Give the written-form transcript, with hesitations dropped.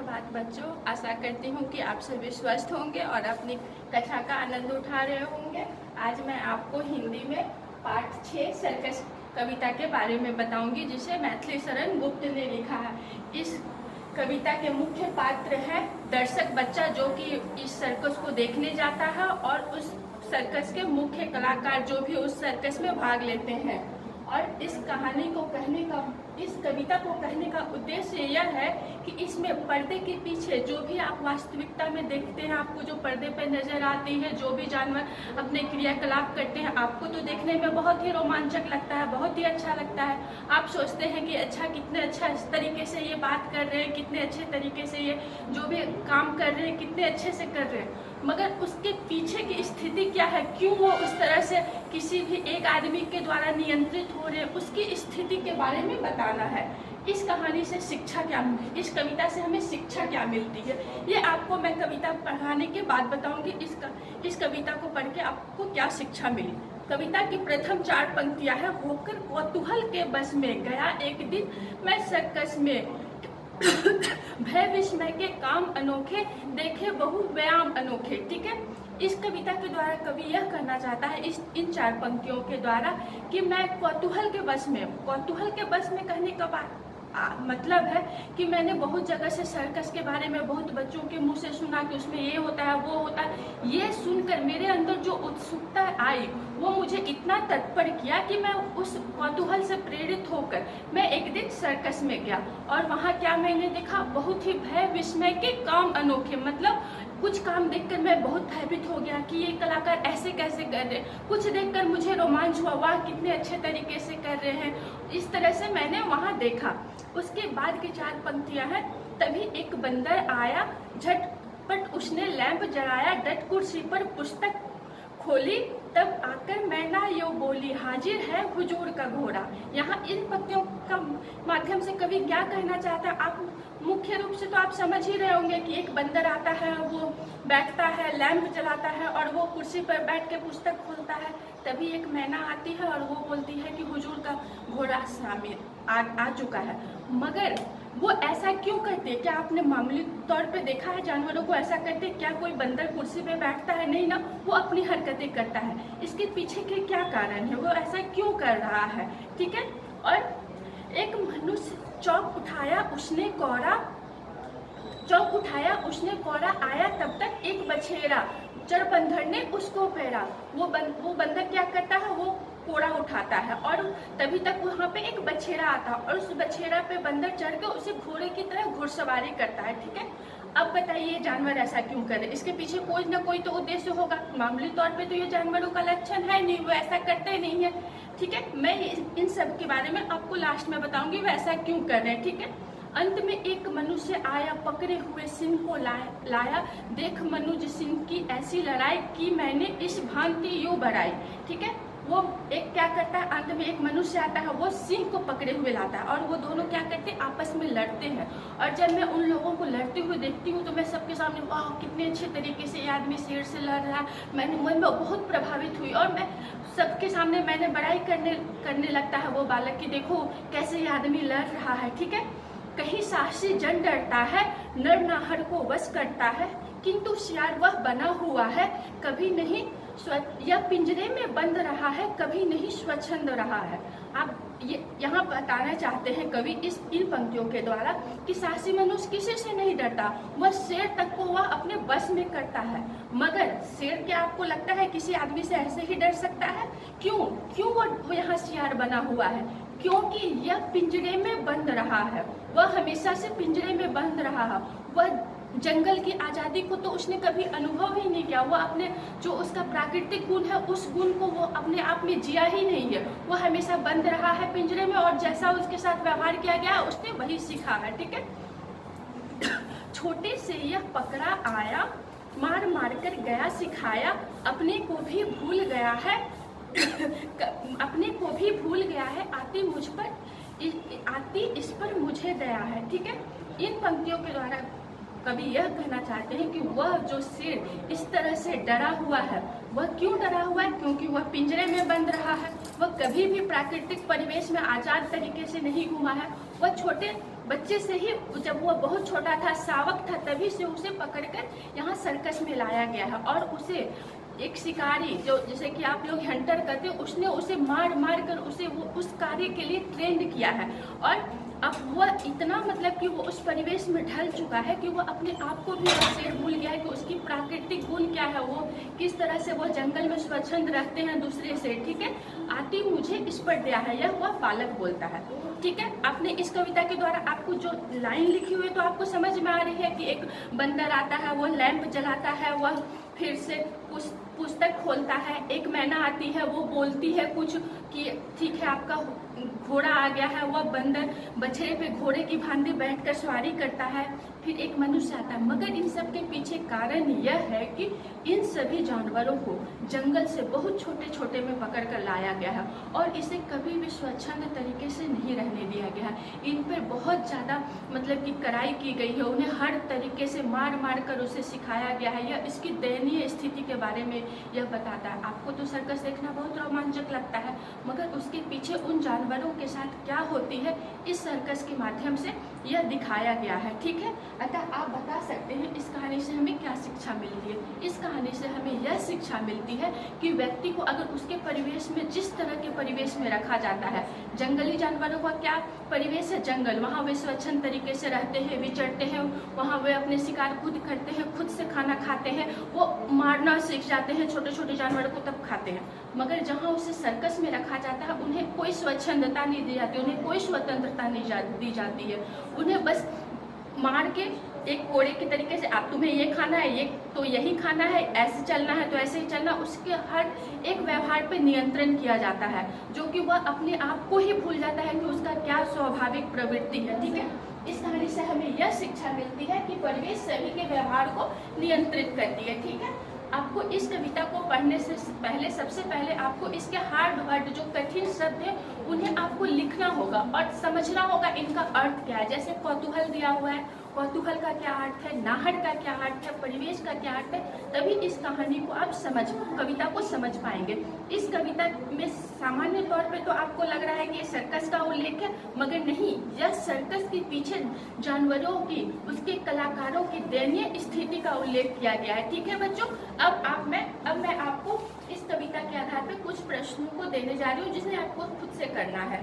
सुप्रभात बच्चों। आशा करती हूँ कि आप सभी स्वस्थ होंगे और अपनी कक्षा का आनंद उठा रहे होंगे। आज मैं आपको हिंदी में पाठ 6 सर्कस कविता के बारे में बताऊंगी, जिसे मैथिली शरण गुप्त ने लिखा है। इस कविता के मुख्य पात्र है दर्शक बच्चा, जो कि इस सर्कस को देखने जाता है, और उस सर्कस के मुख्य कलाकार जो भी उस सर्कस में भाग लेते हैं। और इस कहानी को कहने का, इस कविता को कहने का उद्देश्य यह है कि इसमें पर्दे के पीछे जो भी आप वास्तविकता में देखते हैं, आपको जो पर्दे पर नजर आती है, जो भी जानवर अपने क्रियाकलाप करते हैं, आपको तो देखने में बहुत ही रोमांचक लगता है, बहुत ही अच्छा लगता है। आप सोचते हैं कि अच्छा, कितने अच्छा इस तरीके से ये बात कर रहे हैं, कितने अच्छे तरीके से ये जो भी काम कर रहे हैं, कितने अच्छे से कर रहे हैं। मगर उसके पीछे की स्थिति क्या है, क्यों वो उस तरह से किसी भी एक आदमी के द्वारा नियंत्रित हो रहे हैं, उसकी स्थिति के बारे में बताना है। इस कहानी से शिक्षा क्या, इस कविता से हमें शिक्षा क्या मिलती है, ये आपको मैं कविता पढ़ाने के बाद बताऊंगी। इस कविता को पढ़ के आपको क्या शिक्षा मिली। कविता की प्रथम 4 पंक्तियां है। होकर कौतूहल के बस में गया एक दिन मैं सर्कस में, भय विस्मय के काम अनोखे, देखे बहु व्यायाम अनोखे। ठीक है, इस कविता के द्वारा कवि यह कहना चाहता है इन 4 पंक्तियों के द्वारा कि मैं कौतूहल के बस में हूँ। कौतूहल के बस में कहने का मतलब है कि मैंने बहुत जगह से सर्कस के बारे में बहुत बच्चों के मुंह से सुना कि उसमें ये होता है, वो होता है। ये सुनकर मेरे अंदर जो उत्सुकता आई, वो मुझे इतना तत्पर किया कि मैं उस कौतूहल से प्रेरित होकर मैं एक दिन सर्कस में गया। और वहाँ क्या मैंने देखा, बहुत ही भय विस्मय के काम अनोखे। मतलब कुछ काम देखकर मैं बहुत भयभीत हो गया कि ये कलाकार ऐसे कैसे कर रहे हैं। कुछ देखकर मुझे रोमांच हुआ, वाह कितने अच्छे तरीके से कर रहे हैं। इस तरह से मैंने वहाँ देखा। उसके बाद की 4 पंक्तियां हैं। तभी एक बंदर आया, झटपट उसने लैंप जलाया, डट कुर्सी पर पुस्तक खोली, तब आकर मैना यो बोली, हाजिर है हुजूर का घोड़ा। यहाँ इन पंक्तियों का माध्यम से कवि क्या कहना चाहता है, आप मुख्य रूप से तो आप समझ ही रहे होंगे कि एक बंदर आता है, वो बैठता है, लैंप जलाता है और वो कुर्सी पर बैठ के पुस्तक खोलता है। तभी एक मैना आती है और वो बोलती है कि हुजूर का घोड़ा सामने आ चुका है। मगर वो ऐसा क्यों करते, क्या आपने मामूली तौर पे देखा है जानवरों को ऐसा करते? क्या कोई बंदर कुर्सी पे बैठता है? नहीं ना, वो अपनी हरकतें करता है। इसके पीछे के क्या कारण है, वो ऐसा क्यों कर रहा है? ठीक है। और एक मनुष्य चौक उठाया उसने कोरा, आया तब तक एक बछेरा, चर बंदर ने उसको फेरा। वो बंदर क्या करता है, वो कोड़ा उठाता है और तभी तक वहाँ पे एक बछेरा आता है और उस बछेरा पे बंदर चढ़ के उसे घोड़े की तरह घुड़सवारी करता है। ठीक है, अब बताइए जानवर ऐसा क्यों करे? इसके पीछे कोई ना कोई तो उद्देश्य होगा। मामूली तौर पे तो ये जानवरों का लक्षण है नहीं, वो ऐसा करते नहीं है। ठीक है, मैं इन सब के बारे में आपको लास्ट में बताऊंगी वो ऐसा क्यों कर रहे हैं। ठीक है, अंत में एक मनुष्य आया, पकड़े हुए सिंह को लाया, देख मनुज सिंह की ऐसी लड़ाई की, मैंने इस भांति यूं बढ़ाई। ठीक है, वो एक क्या करता है, अंत में एक मनुष्य आता है, वो सिंह को पकड़े हुए लाता है और वो दोनों क्या करते हैं, आपस में लड़ते हैं। और जब मैं उन लोगों को लड़ते हुए देखती हूँ तो मैं सबके सामने, वाह कितने अच्छे तरीके से ये आदमी शेर से लड़ रहा है, मैंने मन में बहुत प्रभावित हुई और मैं सबके सामने मैंने बड़ाई करने लगता है वो बालक की, देखो कैसे ये आदमी लड़ रहा है। ठीक है, कहीं साहसी जन डरता है, नर नाहर को वश करता है, किंतु शियार वह बना हुआ है, कभी नहीं यह पिंजरे में बंद रहा है, कभी नहीं स्वच्छंद रहा है। आप ये यहाँ बताना चाहते हैं कवि इन पंक्तियों के द्वारा कि साहसी मनुष्य किसी से नहीं डरता, वह शेर तक को वह अपने बस में करता है। मगर शेर क्या आपको लगता है किसी आदमी से ऐसे ही डर सकता है? क्यों वो यहाँ शियार बना हुआ है? क्योंकि यह पिंजरे में बंद रहा है, वह हमेशा से पिंजरे में बंद रहा है। वह जंगल की आज़ादी को तो उसने कभी अनुभव ही नहीं किया। वो अपने जो उसका प्राकृतिक गुण है, उस गुण को वो अपने आप में जिया ही नहीं है। वो हमेशा बंद रहा है पिंजरे में और जैसा उसके साथ व्यवहार किया गया उसने वही सीखा है। ठीक है, छोटे से यह पकड़ा आया, मार मार कर गया सिखाया, अपने को भी भूल गया है आती इस पर मुझे दया है। ठीक है, इन पंक्तियों के द्वारा कवि यह कहना चाहते हैं कि वह जो शेर इस तरह से डरा हुआ है, वह क्यों डरा हुआ है? क्योंकि वह पिंजरे में बंद रहा है, वह कभी भी प्राकृतिक परिवेश में आजाद तरीके से नहीं घूमा है। वह छोटे बच्चे से ही, जब वह बहुत छोटा था, शावक था, तभी से उसे पकड़कर यहाँ सर्कस में लाया गया है। और उसे एक शिकारी, जो जैसे कि आप लोग हंटर करते हो, उसने उसे मार मार कर उसे वो उस कार्य के लिए ट्रेंड किया है। और अब वह इतना मतलब कि वो उस परिवेश में ढल चुका है कि वो अपने आप को भी शेर भूल गया है कि उसकी प्राकृतिक गुण क्या है, वो किस तरह से वो जंगल में स्वच्छंद रहते हैं दूसरे से। ठीक है, आती मुझे इस पर दया है, यह वह बालक बोलता है। ठीक है, आपने इस कविता के द्वारा आपको जो लाइन लिखी हुई है तो आपको समझ में आ रही है कि एक बंदर आता है, वो लैंप जलाता है, वह फिर से पुस्तक खोलता है। एक मैना आती है, वो बोलती है कुछ कि ठीक है आपका घोड़ा आ गया है। वह बंदर बछड़े पे घोड़े की भांति बैठकर सवारी करता है। फिर एक मनुष्य आता है। मगर इन सब के पीछे कारण यह है कि इन सभी जानवरों को जंगल से बहुत छोटे छोटे में पकड़ कर लाया गया है और इसे कभी भी स्वच्छंद तरीके से नहीं रहने दिया गया है। इन पर बहुत ज़्यादा मतलब कि कड़ाई की गई है, उन्हें हर तरीके से मार मार कर उसे सिखाया गया है। यह इसकी दयनीय स्थिति के बारे में यह बताता है। आपको तो सर्कस देखना बहुत रोमांचक लगता है, मगर उसके पीछे उन जानवरों के साथ क्या होती है इस सर्कस के माध्यम से यह दिखाया गया है। ठीक है, अतः आप बता सकते हैं इस कहानी से हमें क्या शिक्षा मिलती है। इस कहानी से हमें यह शिक्षा मिलती है कि व्यक्ति को अगर उसके परिवेश में, जिस तरह के परिवेश में रखा जाता है, जंगली जानवरों का क्या परिवेश है, जंगल, वहाँ वे स्वच्छंद तरीके से रहते हैं, विचरते हैं, वहाँ वे अपने शिकार खुद करते हैं, खुद से खाना खाते हैं, वो मारना सीख जाते हैं छोटे छोटे जानवरों को, तब खाते हैं। मगर जहाँ उसे सर्कस में रखा जाता है उन्हें कोई स्वच्छंदता नहीं दी जाती, उन्हें कोई स्वतंत्रता नहीं दी जाती है। उन्हें बस मार के एक कोड़े के तरीके से, आप तुम्हें ये खाना है, ये तो यही खाना है, ऐसे चलना है तो ऐसे ही चलना, उसके हर एक व्यवहार पे नियंत्रण किया जाता है, जो कि वह अपने आप को ही भूल जाता है कि उसका क्या स्वाभाविक प्रवृत्ति है। ठीक है, इस कहानी से हमें यह शिक्षा मिलती है कि परिवेश सभी के व्यवहार को नियंत्रित करती है। ठीक है, आपको इस कविता को पढ़ने से पहले, सबसे पहले आपको इसके हार्ड वर्ड, जो कठिन शब्द है, उन्हें आपको लिखना होगा और समझना होगा इनका अर्थ क्या है। जैसे कौतूहल दिया हुआ है, कौतूहल का क्या अर्थ है, नाहट का क्या अर्थ है, परिवेश का क्या अर्थ है, तभी इस कहानी को आप कविता को समझ पाएंगे। इस कविता में सामान्य तौर पे तो आपको लग रहा है कि ये सर्कस का उल्लेख है, मगर नहीं, यह सर्कस के पीछे जानवरों की, उसके कलाकारों की दयनीय स्थिति का उल्लेख किया गया है। ठीक है बच्चों, अब मैं आपको इस कविता के आधार पर कुछ प्रश्नों को देने जा रही हूँ, जिसे आपको खुद से करना है।